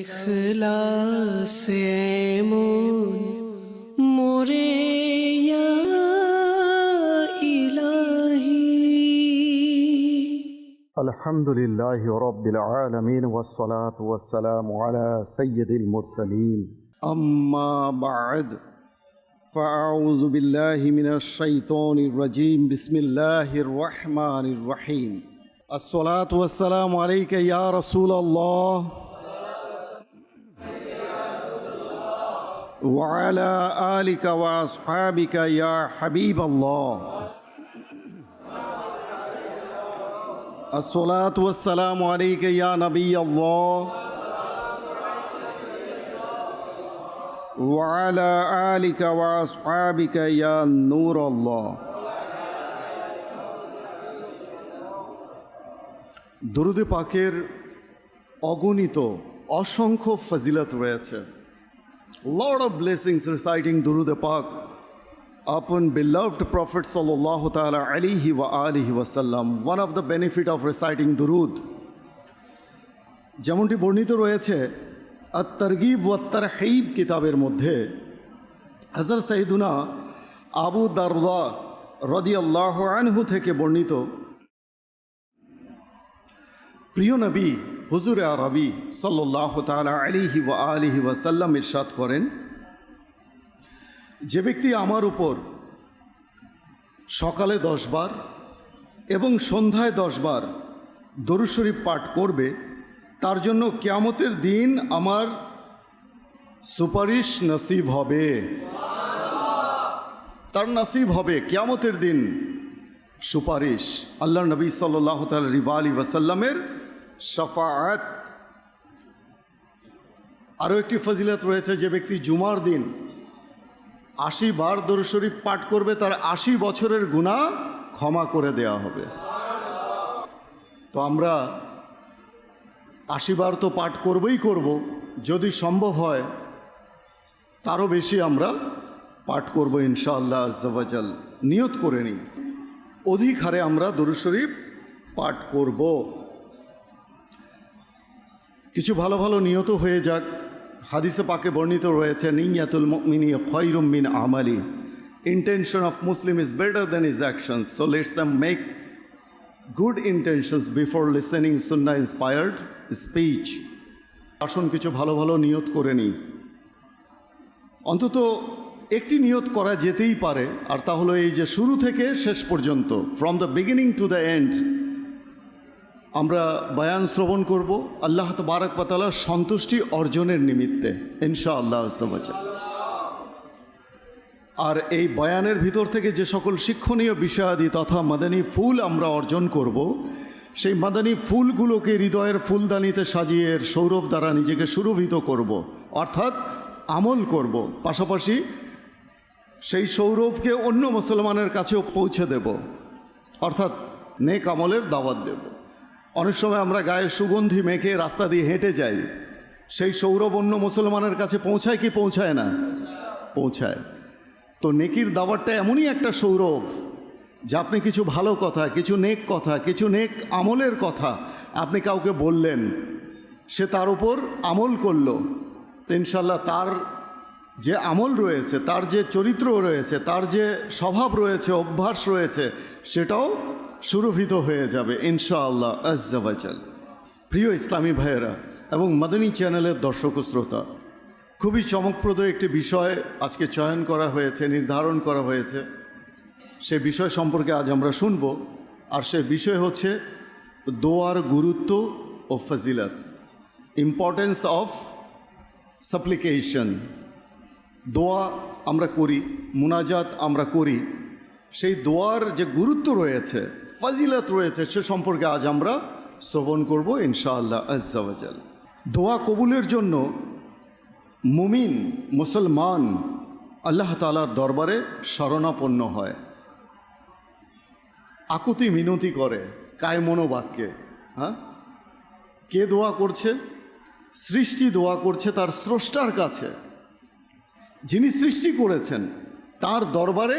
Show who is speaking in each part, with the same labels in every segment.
Speaker 1: ইখলাসে এমন মোরে ইয়া ইলাহি।
Speaker 2: আলহামদুলিল্লাহি রাব্বিল আলামিন ওয়াসসালাতু ওয়াসসালামু আলা সাইয়্যিদিল মুরসালিন আম্মা বা'দ ফাআউযু বিল্লাহি মিনাশ শাইতানির রাজীম বিসমিল্লাহির রহমানির রহিম। আসসালাতু ওয়াসসালামু আলাইকা ইয়া রাসূলুল্লাহ ওয়া আলা আলিকা ওয়া আসহাবিকা ইয়া হাবিবাল্লাহ। আসসালাতু ওয়াসসালামু আলাইকা ইয়া নবিয়াল্লাহ ওয়া আলা আলিকা ওয়া আসহাবিকা ইয়া নূরাল্লাহ। দরুদে পাকের অগণিত অসংখ্য ফজিলত রয়েছে। Lot of blessings reciting Durud Pak upon beloved Prophet sallallahu ta'ala alayhi wa alihi wa sallam. One of the benefit of reciting Durud, যেমনটি বর্ণিত রয়েছে আত-তারগিব ওয়া তারহিব কিতাবের মধ্যে, হযরত সাইয়্যিদুনা আবু দারদা রাদিয়াল্লাহু আনহু থেকে বর্ণিত, প্রিয় নবী হুজুরে আরবি সাল্লাল্লাহু তাআলা আলাইহি ওয়া আলিহি ওয়া সাল্লাম ইরশাদ করেন, যে ব্যক্তি আমার উপর সকালে 10 বার এবং সন্ধ্যায় 10 বার দরুদ শরীফ পাঠ করবে, তার জন্য কিয়ামতের দিন আমার সুপারিশ নসিব হবে। তার নসিব হবে কিয়ামতের দিন সুপারিশ, আল্লাহর নবী সাল্লাল্লাহু তাআলা আলাইহি ওয়া সাল্লামের শাফাআত। আরও একটি ফজিলত রয়েছে, যে ব্যক্তি জুমার দিন 80 বার দরুদ শরীফ পাঠ করবে, তার 80 বছরের গুনাহ ক্ষমা করে দেয়া হবে। তো আমরা 80 বার তো পাঠ করবই করব, যদি সম্ভব হয় তারও বেশি আমরা পাঠ করব ইনশাআল্লাহ আজ্জা ওয়া জাল। নিয়ত করে নিই অধিক হারে আমরা দরুদ শরীফ পাঠ করব। কিছু ভালো ভালো নিয়ত হয়ে যাক। হাদিসে পাকে বর্ণিত রয়েছে, নিয়াতুল মুমিনি খায়রুম মিন আমালি, intention of Muslim is better than his actions. So let's them make good intentions before listening সুন্নাহ ইন্সপায়ার্ড স্পিচ। আসুন কিছু ভালো ভালো নিয়ত করে নিই। অন্তত একটি নিয়ত করা যেতেই পারে, আর তা হলো এই যে শুরু থেকে শেষ পর্যন্ত, from the beginning to the end আমরা বয়ান শ্রবণ করব আল্লাহ তাবারক ওয়া তাআলার সন্তুষ্টি অর্জনের নিমিত্তে ইনশাআল্লাহ। আর এই বয়ানের ভিতর থেকে যে সকল শিক্ষণীয় বিষয়াদি তথা মাদানী ফুল আমরা অর্জন করব, সেই মাদানী ফুলগুলোকে হৃদয়ের ফুলদানিতে সাজিয়ে এর সৌরভ দ্বারা নিজেকে সুরভিত করব, অর্থাৎ আমল করব। পাশাপাশি সেই সৌরভকে অন্য মুসলমানের কাছেও পৌঁছে দেব, অর্থাৎ নেক আমলের দাওয়াত দেব। অনেক সময় আমরা গায়ে সুগন্ধি মেখে রাস্তা দিয়ে হেঁটে যাই, সেই সৌরভ অন্য মুসলমানের কাছে পৌঁছায় কি পৌঁছায় না? পৌঁছায়। তো নেকির দাওয়াতটা এমনই একটা সৌরভ, যে আপনি কিছু ভালো কথা, কিছু নেক কথা, কিছু নেক আমলের কথা আপনি কাউকে বললেন, সে তার উপর আমল করলো, ইনশাল্লাহ তার যে আমল রয়েছে, তার যে চরিত্র রয়েছে, তার যে স্বভাব রয়েছে, অভ্যাস রয়েছে, সেটাও সুরভিত হয়ে যাবে ইনশাআল্লাহ আজ্জা ওয়া জাল। প্রিয় ইসলামী ভাইয়েরা এবং মাদানী চ্যানেলের দর্শক শ্রোতা, খুবই চমকপ্রদ একটি বিষয় আজকে চয়ন করা হয়েছে, নির্ধারণ করা হয়েছে। সে বিষয় সম্পর্কে আজ আমরা শুনব। আর সে বিষয় হচ্ছে দোয়ার গুরুত্ব ও ফজিলত, ইম্পর্টেন্স অফ সাপ্লিকেশন। দোয়া আমরা করি, মুনাজাত আমরা করি, সেই দোয়ার যে গুরুত্ব রয়েছে, ফজিলত রয়েছে, সে সম্পর্কে আজ আমরা শ্রবণ করব ইনশাআল্লাহ আজ্জা ওয়া জাল। দোয়া কবুলের জন্য মুমিন মুসলমান আল্লাহ তাআলার দরবারে শরণাপন্ন হয়, আকুতি মিনতি করে কায় মনোবাক্যে। হ্যাঁ, কে দোয়া করছে? সৃষ্টি দোয়া করছে তার স্রষ্টার কাছে, যিনি সৃষ্টি করেছেন তার দরবারে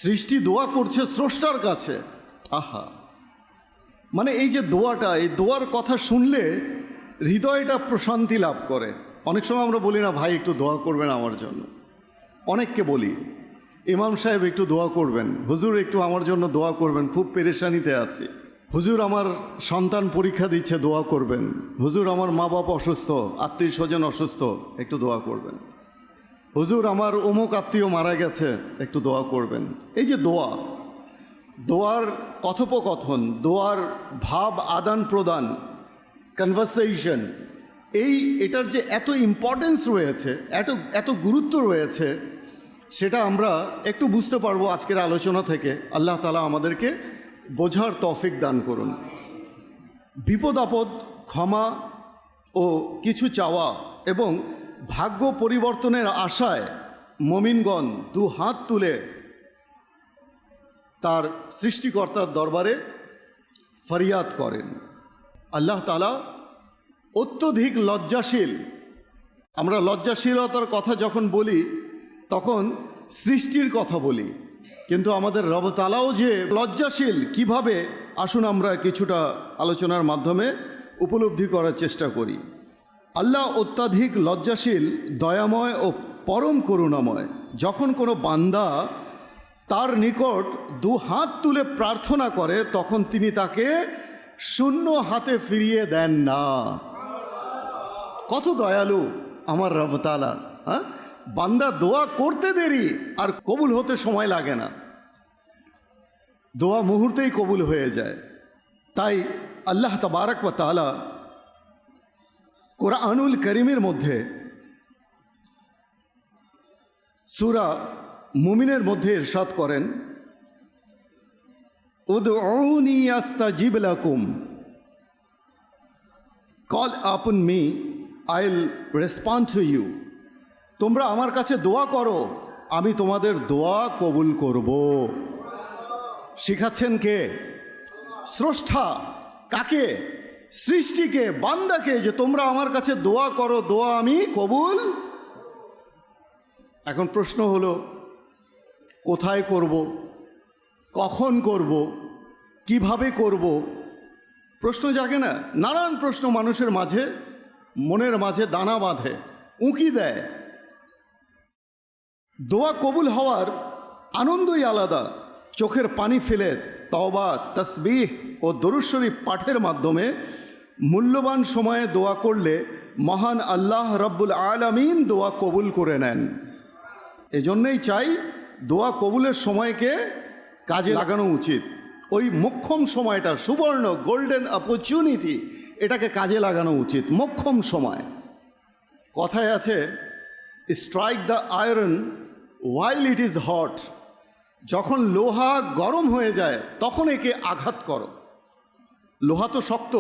Speaker 2: সৃষ্টি দোয়া করছে স্রষ্টার কাছে। আহা, মানে এই যে দোয়াটা, এই দোয়ার কথা শুনলে হৃদয়টা প্রশান্তি লাভ করে। অনেক সময় আমরা বলি না, ভাই একটু দোয়া করবেন আমার জন্য। অনেককে বলি, ইমাম সাহেব একটু দোয়া করবেন, হুজুর একটু আমার জন্য দোয়া করবেন, খুব পেরেশানিতে আছি, হুজুর আমার সন্তান পরীক্ষা দিচ্ছে, দোয়া করবেন, হুজুর আমার মা বাবা অসুস্থ, আত্মীয় স্বজন অসুস্থ, একটু দোয়া করবেন, হুজুর আমার অমুক আত্মীয় মারা গেছে, একটু দোয়া করবেন। এই যে দোয়া, দোয়ার কথোপকথন, দোয়ার ভাব আদান প্রদান, কনভারসেশন, এটার যে এত ইম্পর্টেন্স রয়েছে, এত গুরুত্ব রয়েছে, সেটা আমরা একটু বুঝতে পারবো আজকের আলোচনা থেকে। আল্লাহ তাআলা আমাদেরকে বোঝার তৌফিক দান করুন। বিপদ আপদ, ক্ষমা ও কিছু চাওয়া এবং ভাগ্য পরিবর্তনের আশায় মুমিনগণ দু হাত তুলে তার সৃষ্টিকর্তার দরবারে ফরিয়াদ করেন। আল্লাহ তাআলা অত্যধিক লজ্জাশীল। আমরা লজ্জাশীলতার কথা যখন বলি তখন সৃষ্টির কথা বলি, কিন্তু আমাদের রব তাআলাও যে লজ্জাশীল কিভাবে, আসুন আমরা কিছুটা আলোচনার মাধ্যমে উপলব্ধি করার চেষ্টা করি। আল্লাহ অত্যাধিক লজ্জাশীল, দয়াময় ও পরম করুণাময়। যখন কোনো বান্দা তার নিকট দু হাত তুলে প্রার্থনা করে তখন তিনি তাকে শূন্য হাতে ফিরিয়ে দেন না। কত দয়ালু আমার রব তাআলা! হ্যাঁ, বান্দা দোয়া করতে দেরি আর কবুল হতে সময় লাগে না, দোয়া মুহূর্তেই কবুল হয়ে যায়। তাই আল্লাহ তাবারক ওয়া তাআলা কোরআনুল কারীমের মধ্যে সূরা মুমিনের মধ্যে ইরশাদ করেন, উদউনি আস্তাজিব লাকুম, call upon me, I will respond to you. তোমরা আমার কাছে দোয়া করো, আমি তোমাদের দোয়া কবুল করব। শিখাচ্ছেন কে? স্রষ্টা। কাকে? সৃষ্টিকে, বান্দাকে, যে তোমরা আমার কাছে দোয়া করো, দোয়া আমি কবুল। এখন প্রশ্ন হলো, কোথায় করব, কখন করব, কিভাবে করব? প্রশ্ন জাগে না? নানান প্রশ্ন মানুষের মাঝে, মনের মাঝে দানা বাঁধে, উঁকি দেয়। দোয়া কবুল হওয়ার আনন্দই আলাদা। চোখের পানি ফেলে তওবা, তাসবিহ ও দরুদ শরীফ পাঠের মাধ্যমে মূল্যবান সময়ে দোয়া করলে মহান আল্লাহ রব্বুল আলামিন দোয়া কবুল করে নেন। এজন্যই চাই দোয়া কবুলের সময়কে কাজে লাগানো উচিত। ওই মোক্ষম সময়টা, সুবর্ণ গোল্ডেন অপরচুনিটি, এটাকে কাজে লাগানো উচিত। মোক্ষম সময়। কথায় আছে, strike the iron while it is hot. যখন লোহা গরম হয়ে যায় তখন একে আঘাত করো। লোহা তো শক্ত,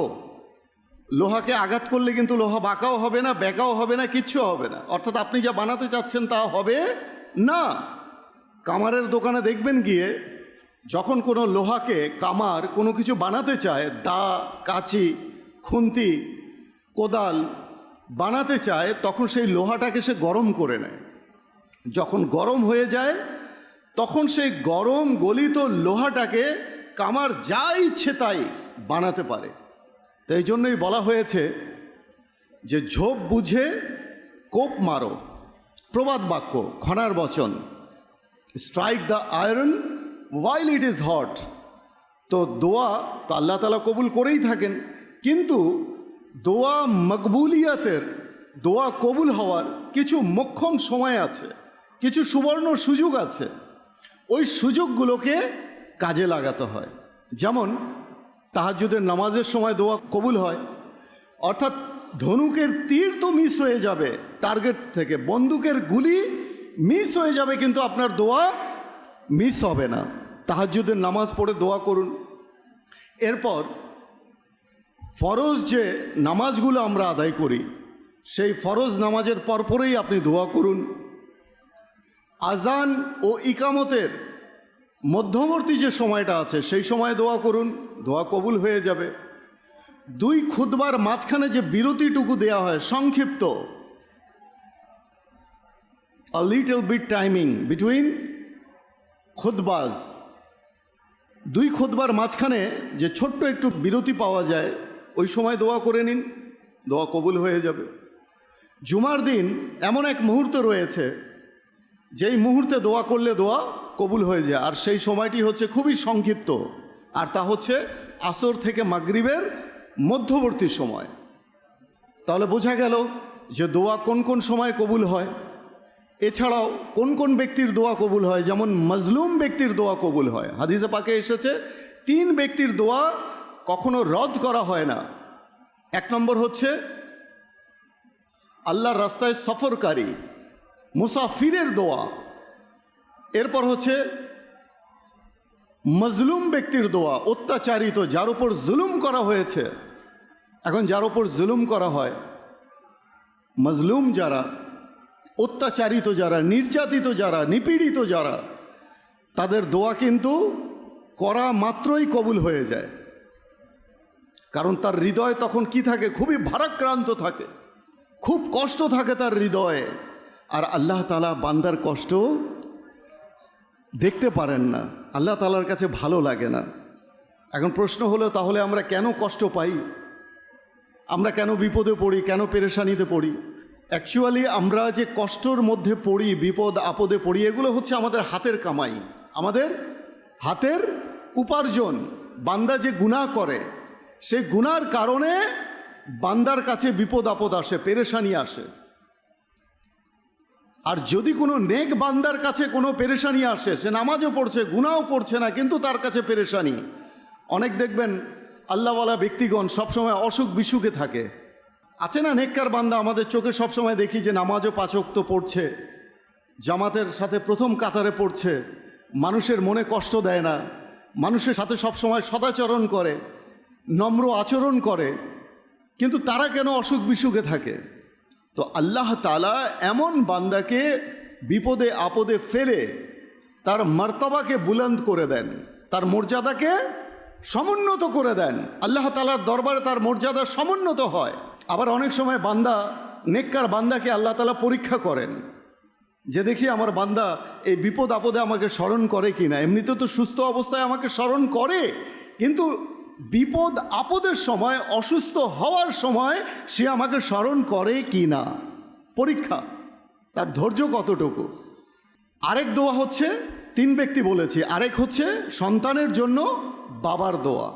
Speaker 2: লোহাকে আঘাত করলে কিন্তু লোহা বাঁকাও হবে না, বেঁকাও হবে না, কিচ্ছু হবে না। অর্থাৎ আপনি যা বানাতে চাচ্ছেন তা হবে না। কামারের দোকানে দেখবেন গিয়ে, যখন কোনো লোহাকে কামার কোনো কিছু বানাতে চায়, দা, কাঁচি, খুন্তি, কোদাল বানাতে চায়, তখন সেই লোহাটাকে সে গরম করে নেয়। যখন গরম হয়ে যায় তখন সেই গরম গলিত লোহাটাকে কামার যা ইচ্ছে তাই বানাতে পারে। তো এই জন্যই বলা হয়েছে যে ঝোপ বুঝে কোপ মারো, প্রবাদ বাক্য, খনার বচন। Strike the iron while it is hot. তো দোয়া তো আল্লাহ তাআলা কবুল করেই থাকেন, কিন্তু দোয়া মকবুলিয়াতের, দোয়া কবুল হওয়ার কিছু মোক্ষম সময় আছে, কিছু সুবর্ণ সুযোগ আছে। ওই সুযোগগুলোকে কাজে লাগাতে হয়। যেমন তাহাজ্জুদের নামাজের সময় দোয়া কবুল হয়। অর্থাৎ ধনুকের তীর তো মিস হয়ে যাবে টার্গেট থেকে, বন্দুকের গুলি মিস হয়ে যাবে, কিন্তু আপনার দোয়া মিস হবে না। তাহাজ্জুদের নামাজ পড়ে দোয়া করুন। এরপর ফরজ যে নামাজগুলো আমরা আদায় করি, সেই ফরজ নামাজের পরপরেই আপনি দোয়া করুন। আজান ও ইকামতের মধ্যবর্তী যে সময়টা আছে সেই সময় দোয়া করুন, দোয়া কবুল হয়ে যাবে। দুই খুতবার মাঝখানে যে বিরতিটুকু দেওয়া হয় সংক্ষিপ্ত, a little bit timing between খুতবাস, দুই খুতবার মাঝখানে যে ছোট্ট একটু বিরতি পাওয়া যায়, ওই সময় দোয়া করে নিন। দোয়া কবুল হয়ে যাবে। জুমার দিন এমন এক মুহূর্ত রয়েছে যেই মুহূর্তে দোয়া করলে দোয়া কবুল হয়ে যায়, আর সেই সময়টি হচ্ছে খুবই সংক্ষিপ্ত, আর তা হচ্ছে আসর থেকে মাগরিবের মধ্যবর্তী সময়। তাহলে বোঝা গেল যে দোয়া কোন কোন সময় কবুল হয়। এছাড়াও কোন কোন ব্যক্তির দোয়া কবুল হয়, যেমন মজলুম ব্যক্তির দোয়া কবুল হয়। হাদিসে পাকে এসেছে 3 ব্যক্তির দোয়া কখনো রদ করা হয় না। 1 নম্বর হচ্ছে আল্লাহর রাস্তায় সফরকারী মুসাফিরের দোয়া। এরপর হচ্ছে মজলুম ব্যক্তির দোয়া, অত্যাচারিত, যার উপর জুলুম করা হয়েছে। এখন যার উপর জুলুম করা হয়, মজলুম যারা, অত্যাচারিত যারা, নির্যাতিত যারা, নিপীড়িত যারা, তাদের দোয়া কিন্তু করা মাত্রই কবুল হয়ে যায়। কারণ তার হৃদয় তখন কি থাকে? খুবই ভারাক্রান্ত থাকে, খুব কষ্ট থাকে তার হৃদয়ে, আর আল্লাহ তাআলা বান্দার কষ্ট দেখতে পারেন না, আল্লাহ তাআলার কাছে ভালো লাগে না। এখন প্রশ্ন হলো, তাহলে আমরা কেন কষ্ট পাই? আমরা কেন বিপদে পড়ি, কেন পেরেশানিতে পড়ি? অ্যাকচুয়ালি আমরা যে কষ্টর মধ্যে পড়ি, বিপদ আপদে পড়ি, এগুলো হচ্ছে আমাদের হাতের কামাই, আমাদের হাতের উপার্জন। বান্দা যে গুনাহ করে, সেই গুনার কারণে বান্দার কাছে বিপদ আপদ আসে, পেরেশানি আসে। আর যদি কোনো নেক বান্দার কাছে কোনো পেরেশানি আসে, সে নামাজও পড়ছে, গুনাহও করছে না, কিন্তু তার কাছে পেরেশানি। অনেক দেখবেন আল্লাহওয়ালা ব্যক্তিগণ সবসময় অসুখ বিসুখে থাকে। আছে না নেককার বান্দা, আমাদের চোখে সবসময় দেখি যে নামাজও 5 ওয়াক্ত পড়ছে, জামাতের সাথে প্রথম কাতারে পড়ছে, মানুষের মনে কষ্ট দেয় না, মানুষের সাথে সবসময় সদাচরণ করে, নম্র আচরণ করে, কিন্তু তারা কেন অসুখ বিসুখে থাকে? তো আল্লাহ তাআলা এমন বান্দাকে বিপদে আপদে ফেলে তার মর্তবাকে বুলন্দ করে দেন, তার মর্যাদাকে সমুন্নত করে দেন। আল্লাহ তাআলার দরবারে তার মর্যাদা সমুন্নত হয়। আবার অনেক সময় বান্দা, নেককার বান্দাকে আল্লাহ তাআলা পরীক্ষা করেন, যে দেখি আমার বান্দা এই বিপদ আপদে আমাকে স্মরণ করে কি না। এমনিতে তো সুস্থ অবস্থায় আমাকে স্মরণ করে, কিন্তু বিপদ আপদের সময়, অসুস্থ হওয়ার সময় সে আমাকে স্মরণ করে কি না, পরীক্ষা, তার ধৈর্য কতটুকু। আরেক দোয়া হচ্ছে, 3 ব্যক্তি বলেছি, আরেক হচ্ছে সন্তানের জন্য বাবার দোয়া।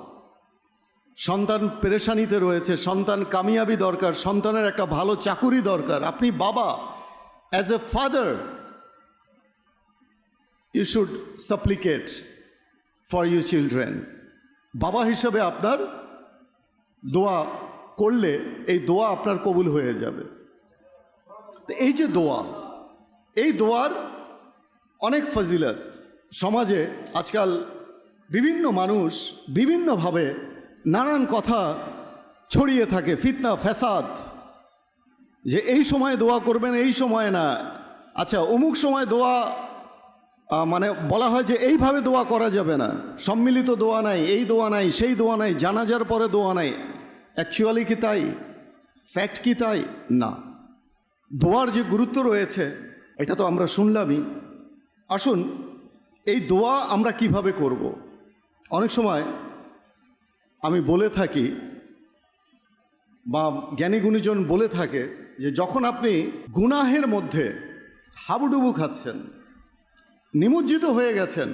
Speaker 2: সন্তান পেরেশানিতে রয়েছে, সন্তান কামিয়াবি দরকার, সন্তানের একটা ভালো চাকুরি দরকার। আপনি বাবা, as a father you should supplicate for your children. বাবা হিসেবে আপনার দোয়া করলে এই দোয়া আপনার কবুল হয়ে যাবে। এই যে দোয়া, এই দোয়ার অনেক ফজিলত। সমাজে আজকাল বিভিন্ন মানুষ বিভিন্নভাবে নানান কথা ছড়িয়ে থাকে, ফিতনা ফ্যাসাদ, যে এই সময় দোয়া করবেন, এই সময় না। আচ্ছা, অমুক সময় দোয়া, মানে বলা হয় যে এইভাবে দোয়া করা যাবে না, সম্মিলিত দোয়া নাই, এই দোয়া নাই, সেই দোয়া নাই, জানাজার পরে দোয়া নাই। অ্যাকচুয়ালি কি তাই? ফ্যাক্ট কি তাই? না। দোয়ার যে গুরুত্ব রয়েছে এটা তো আমরা শুনলামই। আসুন, এই দোয়া আমরা কিভাবে করব। অনেক সময় আমি বলে থাকি, বা জ্ঞানী গুণীজন বলে থাকে, যে যখন আপনি গুনাহের মধ্যে হাবুডুবু খাচ্ছেন, নিমজ্জিত হয়ে গেছেন,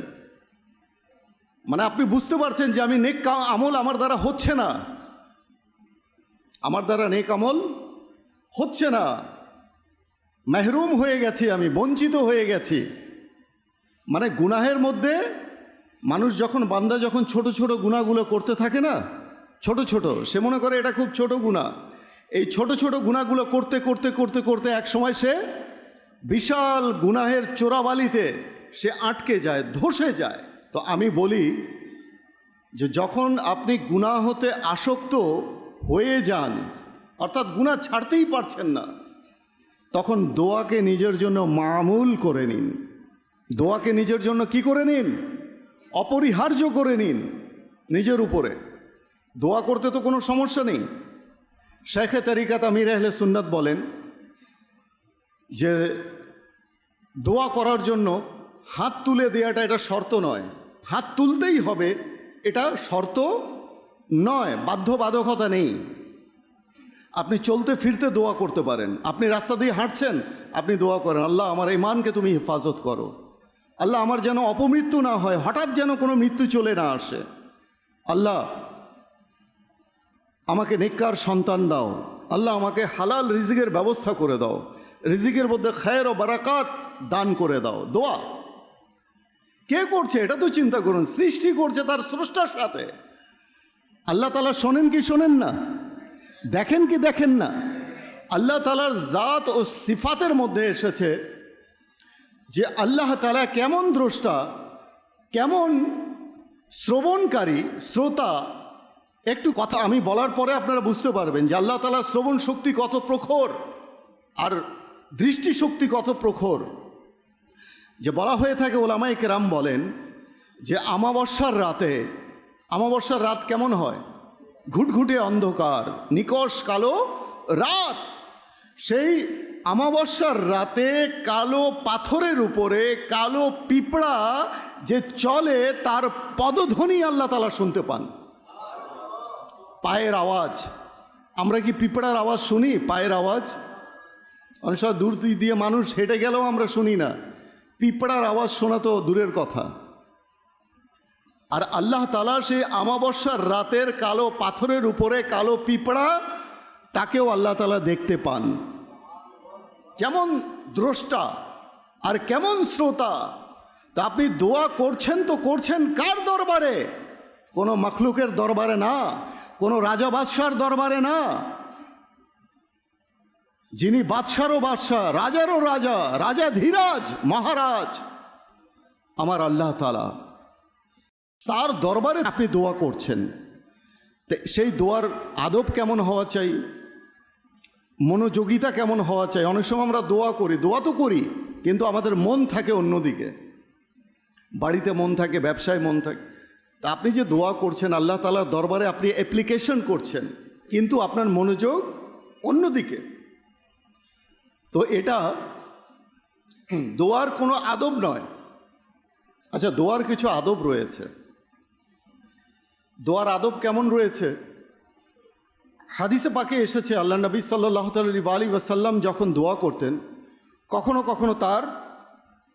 Speaker 2: মানে আপনি বুঝতে পারছেন যে আমি নেক আমল আমার দ্বারা হচ্ছে না, আমার দ্বারা নেক আমল হচ্ছে না, মেহরুম হয়ে গেছি, আমি বঞ্চিত হয়ে গেছি। মানে গুনাহের মধ্যে মানুষ যখন, বান্দা যখন ছোট ছোট গুনাহগুলো করতে থাকে না, ছোট ছোট, সে মনে করে এটা খুব ছোট গুনাহ। এই ছোট ছোট গুনাহগুলো করতে করতে করতে করতে এক সময় সে বিশাল গুনাহের চোরাবালিতে সে আটকে যায়, ধসে যায়। তো আমি বলি যে যখন আপনি গুনাহ হতে আসক্ত হয়ে যান, অর্থাৎ গুনাহ ছাড়তেই পারছেন না, তখন দোয়াকে নিজের জন্য মামুল করে নিন। দোয়াকে নিজের জন্য কি করে নিন? অপরিহার্য করে নিন নিজের উপরে। দোয়া করতে তো কোনো সমস্যা নেই। শেখে তরিকাত আমির আহলে সুন্নাত বলেন যে দোয়া করার জন্য হাত তুলে দেওয়াটা এটা শর্ত নয়, হাত তুলতেই হবে এটা শর্ত নয়, বাধ্যবাধকতা নেই। আপনি চলতে ফিরতে দোয়া করতে পারেন, আপনি রাস্তা দিয়ে হাঁটছেন, আপনি দোয়া করেন, আল্লাহ আমার ইমানকে তুমি হেফাজত করো, আল্লাহ আমার যেন অপমৃত্যু না হয়, হঠাৎ যেন কোনো মৃত্যু চলে না আসে, আল্লাহ আমাকে নেককার সন্তান দাও, আল্লাহ আমাকে হালাল রিজিকের ব্যবস্থা করে দাও, রিজিকের মধ্যে খায়ের ও বারাকাত দান করে দাও। দোয়া কে করছে এটা তো চিন্তা করুন, সৃষ্টি করছে তার স্রষ্টার সাথে। আল্লাহ তাআলা শোনেন কি শোনেন না, দেখেন কি দেখেন না? আল্লাহ তাআলার জাত ও সিফাতের মধ্যে এসেছে যে আল্লাহ তাআলা কেমন দ্রষ্টা, কেমন শ্রবণকারী, শ্রোতা। একটু কথা আমি বলার পরে আপনারা বুঝতে পারবেন যে আল্লাহ তাআলার শ্রবণ শক্তি কত প্রখর আর দৃষ্টিশক্তি কত প্রখর। যে বলা হয়ে থাকে, ওলামায়ে কেরাম বলেন যে আমাবস্যার রাত কেমন হয়? ঘুটঘুটে অন্ধকার, নিকষ কালো রাত। সেই আমাবস্যার রাতে কালো পাথরের উপরে কালো পিঁপড়া যে চলে, তার পদধ্বনি আল্লাহ তাআলা শুনতে পান, পায়ের আওয়াজ। আমরা কি পিঁপড়ার আওয়াজ শুনি? পায়ের আওয়াজ অনেক সময় দূর দিয়ে মানুষ হেঁটে গেলেও আমরা শুনি না, পিঁপড়ার আওয়াজ শোনা তো দূরের কথা। আর আল্লাহ তাআলা সেই আমাবস্যার রাতের কালো পাথরের উপরে কালো পিঁপড়া, তাকেও আল্লাহ তাআলা দেখতে পান। কেমন দ্রষ্টা আর কেমন শ্রোতা! তা আপনি দোয়া করছেন তো করছেন কার দরবারে? কোনো মখলুকের দরবারে না, কোনো রাজা বাদশার দরবারে না। যিনি বাদশারও বাদশাহ, রাজারও রাজা, রাজাধীরাজ, মহারাজ আমার আল্লাহ তাআলা, তার দরবারে আপনি দোয়া করছেন। সেই দোয়ার আদব কেমন হওয়া চাই, মনোযোগিতা কেমন হওয়া চাই? অনেক সময় আমরা দোয়া তো করি, কিন্তু আমাদের মন থাকে অন্যদিকে, বাড়িতে মন থাকে, ব্যবসায় মন থাকে। তা আপনি যে দোয়া করছেন আল্লাহ তাআলার দরবারে, আপনি অ্যাপ্লিকেশন করছেন, কিন্তু আপনার মনোযোগ অন্যদিকে। তো এটা দোয়ার কোনো আদব নয়। আচ্ছা, দোয়ার কিছু আদব রয়েছে। দোয়ার আদব কেমন রয়েছে? হাদিসে পাকে এসেছে, আল্লাহ নবী সাল্লাল্লাহু আলাইহি ওয়াসাল্লাম যখন দোয়া করতেন, কখনো কখনো তার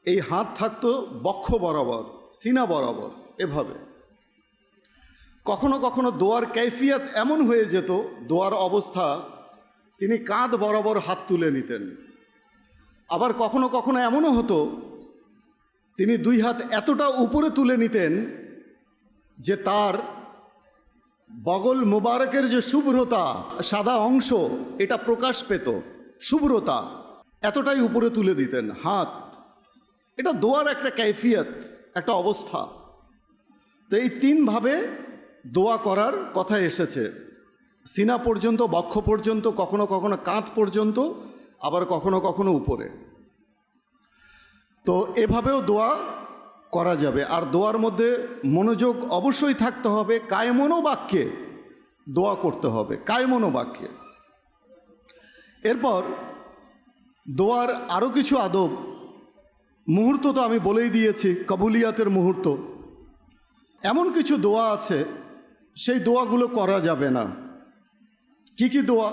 Speaker 2: এই হাত থাকতো বক্ষ বরাবর, সিনা বরাবর, এভাবে। কখনো কখনো দোয়ার কৈফিয়ত এমন হয়ে যেত, দোয়ার অবস্থা, তিনি কাঁধ বরাবর হাত তুলে নিতেন। আবার কখনো কখনো এমনও হতো, তিনি দুই হাত এতটা উপরে তুলে নিতেন যে তার বগল মোবারকের যে শুভ্রতা, সাদা অংশ, এটা প্রকাশ পেত, শুভ্রতা এতটাই উপরে তুলে দিতেন হাত। এটা দোয়ার একটা কৈফিয়ত, একটা অবস্থা। তো এই তিনভাবে দোয়া করার কথা এসেছে, সিনা পর্যন্ত, বক্ষ পর্যন্ত, কখনো কখনো কাঁধ পর্যন্ত, আবার কখনো কখনো উপরে। তো এভাবেও দোয়া করা যাবে। আর দোয়ার মধ্যে মনোযোগ অবশ্যই থাকতে হবে, কায়মনো বাক্যে দোয়া করতে হবে, কায়মনো বাক্যে। এরপর দোয়ার আরও কিছু আদব, মুহূর্ত তো আমি বলেই দিয়েছি, কবুলিয়াতের মুহূর্ত। এমন কিছু দোয়া আছে, সেই দোয়াগুলো করা যাবে না। কি কি দোয়া?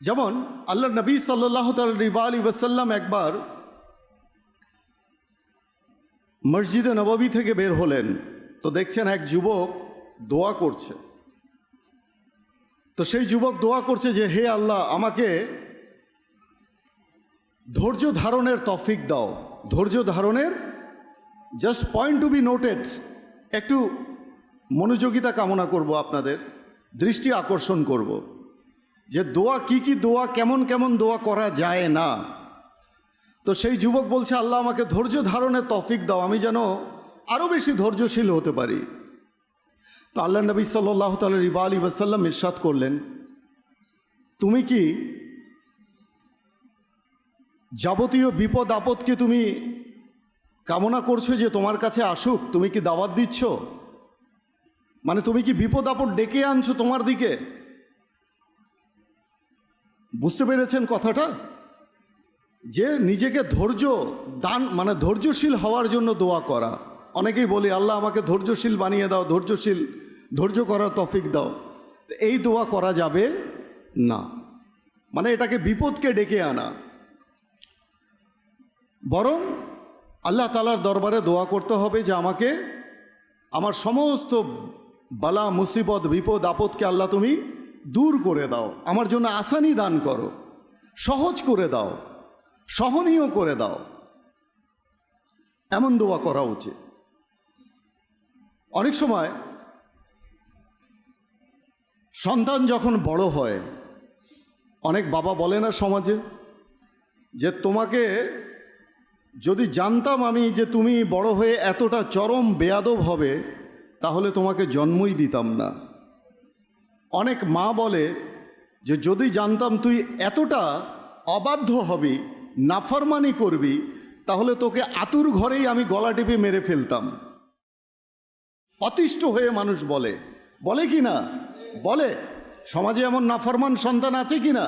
Speaker 2: যেমন আল্লাহ নবী সাল্লাল্লাহু আলাইহি ওয়াসাল্লাম একবার মসজিদে নববী থেকে বের হলেন, তো দেখছেন এক যুবক দোয়া করছে। তো সেই যুবক দোয়া করছে যে, হে আল্লাহ, আমাকে ধৈর্য ধারণের তৌফিক দাও। ধৈর্য ধারণের, just point to be noted, একটু মনোযোগিতা কামনা করব, আপনাদের দৃষ্টি আকর্ষণ করব যে দোয়া কি কি দোয়া, কেমন কেমন দোয়া করা যায় না। তো সেই যুবক বলছে, আল্লাহ আমাকে ধৈর্য ধারণের তৌফিক দাও, আমি যেন আরও বেশি ধৈর্যশীল হতে পারি। তো আল্লাহ নবী সাল্লাল্লাহু আলাইহি ওয়াসাল্লাম ইরশাদ করলেন, তুমি কি যাবতীয় বিপদ আপদকে তুমি কামনা করছো যে তোমার কাছে আসুক? তুমি কি দাওয়াত দিচ্ছ? মানে তুমি কি বিপদ আপদ ডেকে আনছো তোমার দিকে? বুঝতে পেরেছেন কথাটা? যে নিজেকে ধৈর্য দান, মানে ধৈর্যশীল হওয়ার জন্য দোয়া করা। অনেকেই বলি, আল্লাহ আমাকে ধৈর্যশীল বানিয়ে দাও, ধৈর্য করার তৌফিক দাও। এই দোয়া করা যাবে না, মানে এটাকে বিপদকে ডেকে আনা। বরং আল্লাহ তাআলার দরবারে দোয়া করতে হবে যে আমাকে আমার সমস্ত বালা মুসিবত বিপদ আপদকে আল্লাহ তুমি দূর করে দাও, আমার জন্য আসানি দান করো, সহজ করে দাও, সহনীয় করে দাও, এমন দোয়া করা উচিত। অনেক সময় সন্তান যখন বড় হয়, অনেক বাবা বলে না সমাজে যে তোমাকে যদি জানতাম আমি যে তুমি বড় হয়ে এতটা চরম বেয়াদব হবে তাহলে তোমাকে জন্মই দিতাম না। অনেক মা বলে যে যদি জানতাম তুই এতটা অবাধ্য হবি, নাফরমানি করবি, তাহলে তোকে আতুর ঘরেই আমি গলা টিপে মেরে ফেলতাম। অতিষ্ঠ হয়ে মানুষ বলে, বলে কি না? বলে। সমাজে এমন নাফরমান সন্তান আছে কি না?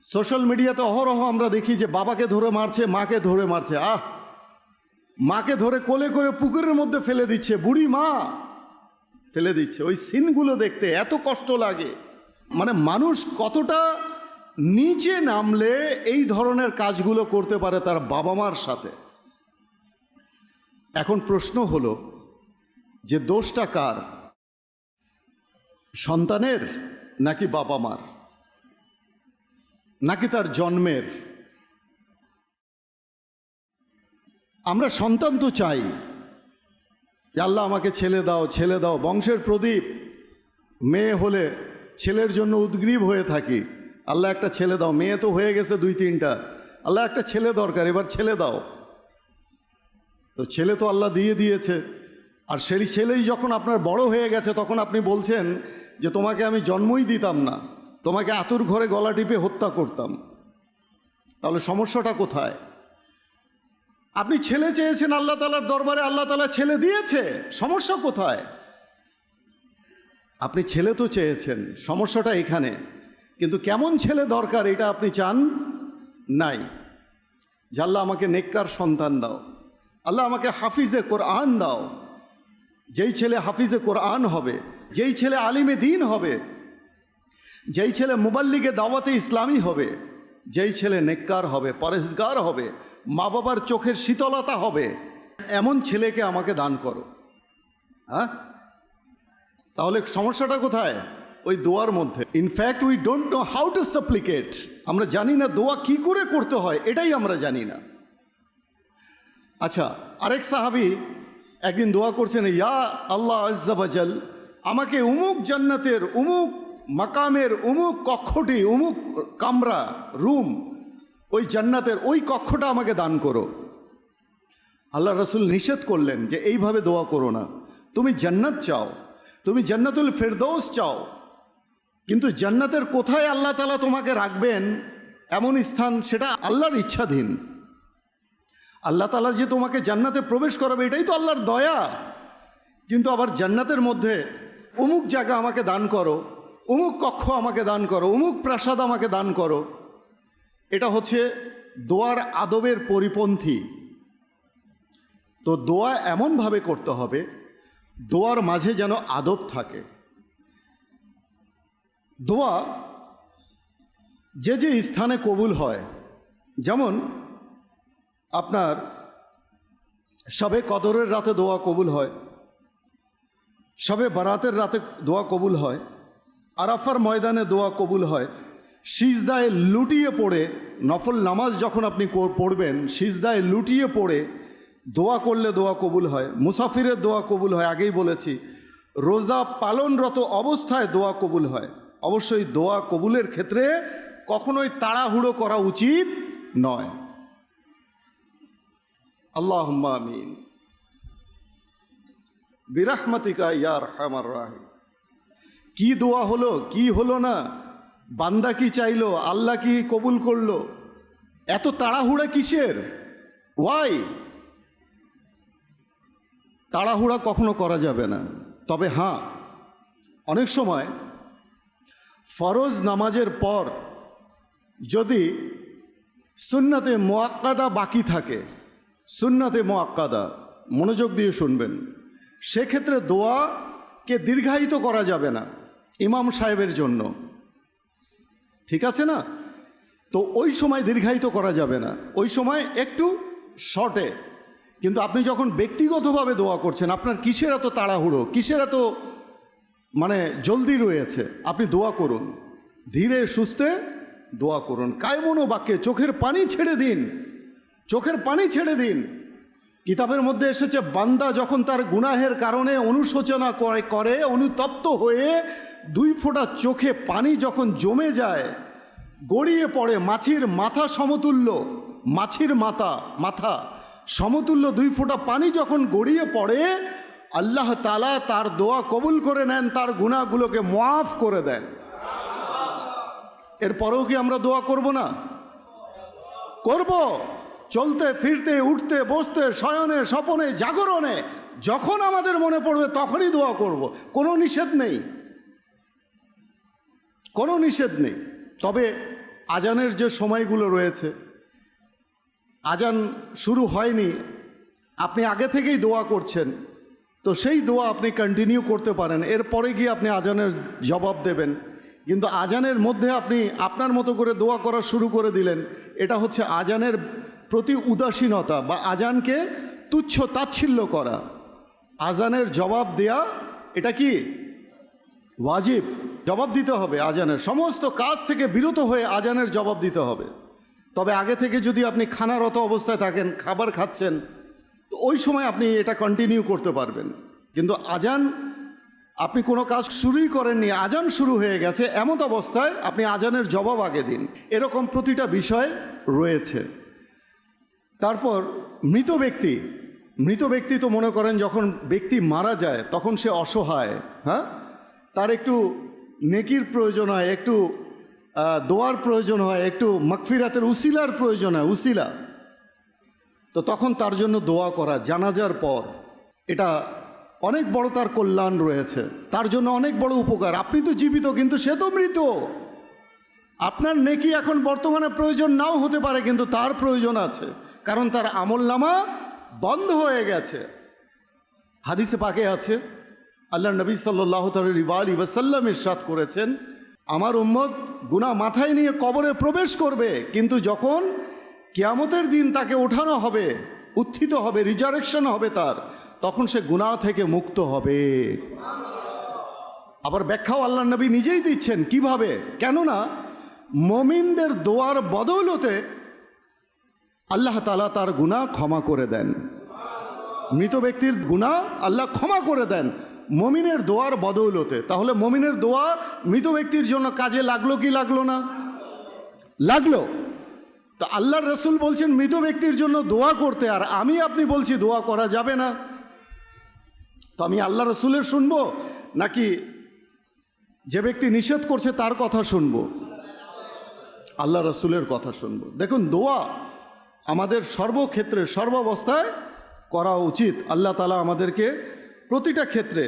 Speaker 2: সোশ্যাল মিডিয়াতে অহরহ আমরা দেখি যে বাবাকে ধরে মারছে, মাকে ধরে মারছে, মাকে ধরে কোলে করে পুকুরের মধ্যে ফেলে দিচ্ছে, বুড়ি মা ফেলে দিচ্ছে। ওই সিনগুলো দেখতে এত কষ্ট লাগে। মানে মানুষ কতটা নিচে নামলে এই ধরনের কাজগুলো করতে পারে তার বাবা মার সাথে। এখন প্রশ্ন হলো যে দোষটা কার? সন্তানের নাকি বাবা মার, নাকি তার জন্মের? আমরা সন্তান তো চাই যে আল্লাহ আমাকে ছেলে দাও, ছেলে দাও, বংশের প্রদীপ। মেয়ে হলে ছেলের জন্য উদ্গ্রীব হয়ে থাকি, আল্লাহ একটা ছেলে দাও। মেয়ে তো হয়ে গেছে 2-3টা, আল্লাহ একটা ছেলে দরকার, এবার ছেলে দাও। তো ছেলে তো আল্লাহ দিয়ে দিয়েছে, আর সেই ছেলেই যখন আপনার বড় হয়ে গেছে তখন আপনি বলছেন যে তোমাকে আমি জন্মই দিতাম না, তোমাকে আতুর ঘরে গলা টিপে হত্যা করতাম। তাহলে সমস্যাটা কোথায়? আপনি ছেলে চেয়েছেন আল্লাহ তাআলার দরবারে, আল্লাহ তাআলা ছেলে দিয়েছে, সমস্যা কোথায়? আপনি ছেলে তো চেয়েছেন, সমস্যাটা এখানে। কিন্তু কেমন ছেলে দরকার এটা আপনি চান নাই। যে আল্লাহ আমাকে নেককার সন্তান দাও, আল্লাহ আমাকে হাফিজে কোরআন দাও। যেই ছেলে হাফিজে কোরআন হবে, যেই ছেলে আলিমে দ্বীন হবে, যেই ছেলে মুবাল্লিগে দাওয়াতে ইসলামী হবে, যেই ছেলে নেককার হবে, পরেজগার হবে, মা বাবার চোখের শীতলতা হবে, এমন ছেলেকে আমাকে দান করো। হ্যাঁ, তাহলে সমস্যাটা কোথায়? ওই দোয়ার মধ্যে। In fact we don't know how to supplicate. আমরা জানি না দোয়া কি করে করতে হয়, এটাই আমরা জানি না। আচ্ছা, আরেক সাহাবী একদিন দোয়া করছেন, ইয়া আল্লাহ আজ্জা ওয়াজাল, আমাকে উমুক জান্নাতের উমুক মাকামের উমুক কক্ষটি, উমুক কামরা, রুম, ওই জান্নাতের ওই কক্ষটা আমাকে দান করো। আল্লাহ রাসূল নিষেধ করলেন যে এইভাবে দোয়া করো না। তুমি জান্নাত চাও, তুমি জান্নাতুল ফেরদৌস চাও, কিন্তু জান্নাতের কোথায় আল্লাহ তাআলা তোমাকে রাখবেন এমন স্থান, সেটা আল্লাহর ইচ্ছাধীন। আল্লাহ তাআলা যে তোমাকে জান্নাতে প্রবেশ করাবে এটাই তো আল্লাহর দয়া। কিন্তু আবার জান্নাতের মধ্যে অমুক জায়গা আমাকে দান করো, অমুক কক্ষ আমাকে দান করো, অমুক প্রাসাদ আমাকে দান করো, এটা হচ্ছে দোয়ার আদবের পরিপন্থী। তো দোয়া এমনভাবে করতে হবে, দোয়ার মাঝে যেন আদব থাকে। দোয়া যে যে স্থানে কবুল হয়, যেমন আপনার শবে কদরের রাতে দোয়া কবুল হয়, শবে বারাতের রাতে দোয়া কবুল হয়, আরাফার ময়দানে দোয়া কবুল হয়, সিজদায় লুটিয়ে পড়ে নফল নামাজ যখন আপনি পড়বেন, সিজদায় লুটিয়ে পড়ে দোয়া করলে দোয়া কবুল হয়, মুসাফিরের দোয়া কবুল হয়, আগেই বলেছি, রোজা পালনরত অবস্থায় দোয়া কবুল হয়। অবশ্যই দোয়া কবুলের ক্ষেত্রে কখনোই তাড়াহুড়ো করা উচিত নয়। আল্লাহুম্মা আমিন বিরহমাতিকা ইয়া আরহামার রাহিম। কি দোয়া হলো, কি হলো না, বান্দা কি চাইলো, আল্লাহ কি কবুল করলো, এত তাড়াহুড়া কিসের? ওয়াই? তাড়াহুড়া কখনো করা যাবে না। তবে হ্যাঁ, অনেক সময় ফরজ নামাজের পর যদি সুন্নাতে মুআক্কাদা বাকি থাকে, সুন্নাতে মুআক্কাদা, মনোযোগ দিয়ে শুনবেন, সেক্ষেত্রে দোয়াকে দীর্ঘায়িত করা যাবে না ইমাম সাহেবের জন্য। ঠিক আছে না? তো ওই সময় দীর্ঘায়িত করা যাবে না, ওই সময় একটু শর্টে। কিন্তু আপনি যখন ব্যক্তিগতভাবে দোয়া করছেন, আপনার কিসের এত তাড়াহুড়ো, কিসের এত জলদি রয়েছে? আপনি দোয়া করুন, ধীরে সুস্থে দোয়া করুন, কায়মনো বাক্যে চোখের পানি ছেড়ে দিন, চোখের পানি ছেড়ে দিন। কিতাবের মধ্যে এসেছে, বান্দা যখন তার গুনাহের কারণে অনুশোচনা করে অনুতপ্ত হয়ে 2 ফোঁটা চোখে পানি যখন জমে যায়, গড়িয়ে পড়ে মাছির মাথা সমতুল্য, মাছির মাথা সমতুল্য 2 ফোঁটা পানি যখন গড়িয়ে পড়ে, আল্লাহ তাআলা তার দোয়া কবুল করে নেন, তার গুনাহগুলোকে মাফ করে দেন। এরপরেও কি আমরা দোয়া করব না? করব। চলতে ফিরতে, উঠতে বসতে, শয়নে স্বপনে জাগরণে যখন আমাদের মনে পড়বে তখনই দোয়া করব, কোনো নিষেধ নেই, কোনো নিষেধ নেই। তবে আজানের যে সময়গুলো রয়েছে, আজান শুরু হয়নি, আপনি আগে থেকেই দোয়া করছেন, তো সেই দোয়া আপনি কন্টিনিউ করতে পারেন, এরপরে গিয়ে আপনি আজানের জবাব দেবেন। কিন্তু আজানের মধ্যে আপনি আপনার মতো করে দোয়া করা শুরু করে দিলেন, এটা হচ্ছে আজানের প্রতি উদাসীনতা বা আজানকে তুচ্ছ তাচ্ছিল্য করা। আজানের জবাব দেয়া এটা কি ওয়াজিব, জবাব দিতে হবে। আজানের সমস্ত কাজ থেকে বিরত হয়ে আজানের জবাব দিতে হবে। তবে আগে থেকে যদি আপনি খানারত অবস্থায় থাকেন, খাবার খাচ্ছেন, তো ওই সময় আপনি এটা কন্টিনিউ করতে পারবেন। কিন্তু আজান, আপনি কোনো কাজ শুরুই করেননি, আজান শুরু হয়ে গেছে, এমত অবস্থায় আপনি আজানের জবাব আগে দিন। এরকম প্রতিটা বিষয় রয়েছে। তারপর মৃত ব্যক্তি তো মনে করেন যখন ব্যক্তি মারা যায় তখন সে অসহায়, হ্যাঁ, তার একটু নেকির প্রয়োজন হয়, একটু দোয়ার প্রয়োজন হয়, একটু মাগফিরাতের উসিলার প্রয়োজন হয়, উসিলা। তো তখন তার জন্য দোয়া করা জানাজার পর, এটা অনেক বড় তার কল্যাণ রয়েছে, তার জন্য অনেক বড় উপকার। আপনি তো জীবিত কিন্তু সে তো মৃত। আপনার নেকি এখন বর্তমানে প্রয়োজন নাও হতে পারে, কিন্তু তার প্রয়োজন আছে, কারণ তার আমলনামা বন্ধ হয়ে গেছে। হাদিসে পাকে আছে, আল্লাহ নবী সাল্লাল্লাহু আলাইহি ওয়াসাল্লাম ইরশাদ করেছেন, আমার উম্মত গুনাহ মাথায় নিয়ে কবরে প্রবেশ করবে, কিন্তু যখন কিয়ামতের দিন তাকে ওঠানো হবে, উত্থিত হবে, রিজারেকশন হবে তার, তখন সে গুনাহ থেকে মুক্ত হবে। আবার ব্যাখ্যাও আল্লাহ নবী নিজেই দিচ্ছেন কিভাবে। কেননা মুমিনদের দোয়ার বদৌলতে আল্লাহ তাআলা তার গুনাহ ক্ষমা করে দেন। মৃত ব্যক্তির গুনাহ আল্লাহ ক্ষমা করে দেন মুমিনের দোয়ার বদৌলতে। তাহলে মুমিনের দোয়া মৃত ব্যক্তির জন্য কাজে লাগলো কি লাগলো না? লাগলো। তো আল্লাহর রাসূল বলছেন মৃত ব্যক্তির জন্য দোয়া করতে, আর আমি আপনি বলছি দোয়া করা যাবে না। তো আমি আল্লাহ রাসূলের শুনবো নাকি যে ব্যক্তি নিষেধ করছে তার কথা শুনবো? আল্লাহ রাসূলের কথা শুনবো। দেখুন, দোয়া আমাদের সর্বক্ষেত্রে সর্বাবস্থায় করা উচিত। আল্লাহ তাআলা আমাদেরকে প্রতিটা ক্ষেত্রে,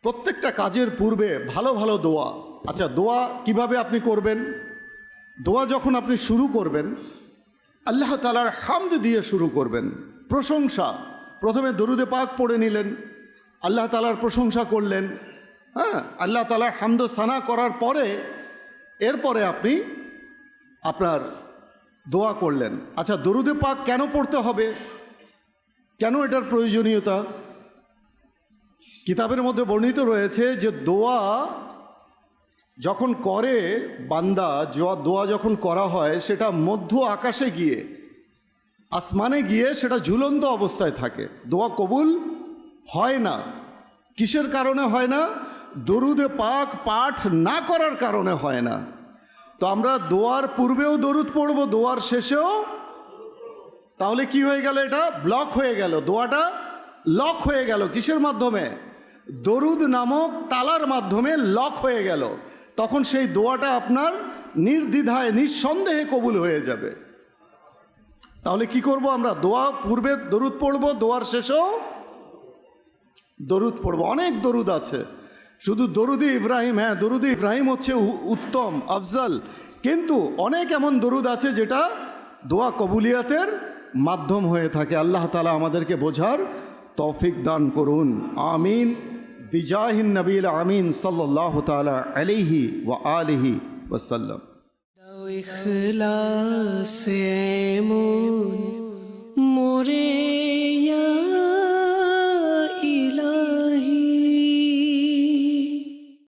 Speaker 2: প্রত্যেকটা কাজের পূর্বে ভালো ভালো দোয়া। আচ্ছা, দোয়া কিভাবে আপনি করবেন? দোয়া যখন আপনি শুরু করবেন, আল্লাহ তাআলার হামদ দিয়ে শুরু করবেন, প্রশংসা। প্রথমে দরুদে পাক পড়ে নিলেন, আল্লাহ তাআলার প্রশংসা করলেন, হ্যাঁ, আল্লাহ তাআলার হামদ সানা করার পরে এরপরে আপনি আপনার দোয়া করলেন। আচ্ছা, দরুদে পাক কেন পড়তে হবে, কেন এটার প্রয়োজনীয়তা? কিতাবের মধ্যে বর্ণিত রয়েছে যে দোয়া যখন করে বান্দা, দোয়া যখন করা হয় সেটা মধ্য আকাশে গিয়ে, আসমানে গিয়ে সেটা ঝুলন্ত অবস্থায় থাকে, দোয়া কবুল হয় না। কিসের কারণে হয় না? দরুদে পাক পাঠ না করার কারণে হয় না। তো আমরা দোয়ার পূর্বেও দরুদ পড়ব, দোয়ার শেষেও। তাহলে কি হয়ে গেল? এটা ব্লক হয়ে গেল, দোয়াটা লক হয়ে গেল। কিসের মাধ্যমে? দরুদ নামক তালার মাধ্যমে লক হয়ে গেল। তখন সেই দোয়াটা আপনার নির্দ্বিধায় নিঃসন্দেহে কবুল হয়ে যাবে। তাহলে কি করব আমরা? দোয়া পূর্বে দরুদ পড়ব, দোয়ার শেষেও দরুদ পড়ব। অনেক দরুদ আছে, শুধু দরুদে ইব্রাহিম, হ্যাঁ, দরুদে ইব্রাহিম হচ্ছে উত্তম আফজল, কিন্তু অনেক এমন দরুদ আছে যেটা দোয়া কবুলিয়াতের মাধ্যম হয়ে থাকে। আল্লাহ তাআলা আমাদেরকে বোঝার তৌফিক দান করুন, আমিন। বিজাহিন নবীল আমিন সাল্লাল্লাহু তাআলা আলাইহি ওয়া আলিহি ওয়াসাল্লাম।
Speaker 1: দাও ইখলাস এমন